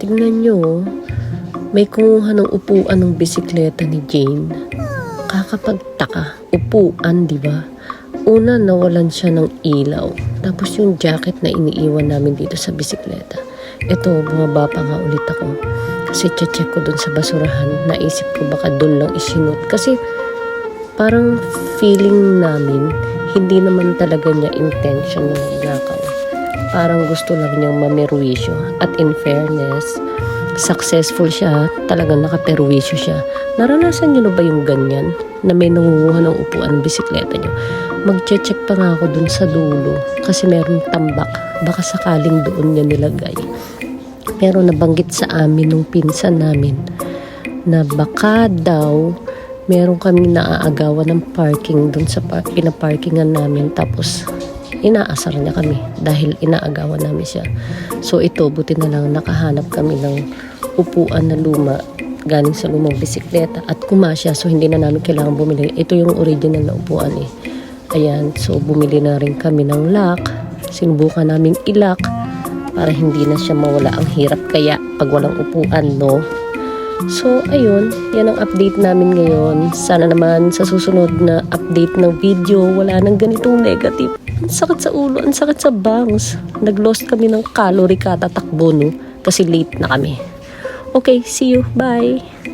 tignan nyo, oh. May kumuha ng upuan ng bisikleta ni Jane. Kakapagtaka, upuan, di ba? Una, nawalan siya ng ilaw. Tapos yung jacket na iniiwan namin dito sa bisikleta. Ito, bumaba pa nga ulit ako. Kasi check ko dun sa basurahan. Naisip ko baka dun lang isinot. Kasi parang feeling namin, hindi naman talaga niya intention ng nakaw. Parang gusto lang niyang mamerwisyo. At in fairness, successful siya. Talagang nakaperwisyo siya. Naranasan niyo na ba yung ganyan? Na may nangunguha ng upuan ng bisikleta niyo? Mag-check pa nga ako dun sa dulo. Kasi meron tambak. Baka sakaling doon niya nilagay. Pero nabanggit sa amin nung pinsan namin na baka daw meron kami naaagawan ng parking dun sa pinaparkingan namin. Tapos inaasar niya kami dahil inaagawan namin siya. So ito, buti na lang nakahanap kami ng upuan na luma galing sa lumang bisikleta at kumasya. So hindi na namin kailangan bumili. Ito yung original na upuan eh. Ayan, so bumili na rin kami ng lock. Sinubukan naming ilock para hindi na siya mawala. Ang hirap kaya pag walang upuan, no? So, ayun, yan ang update namin ngayon. Sana naman sa susunod na update ng video, wala nang ganitong negative. Ang sakit sa ulo, ang sakit sa bangs. Nag-lost kami ng calorie katatakbo, no? Kasi late na kami. Okay, see you. Bye!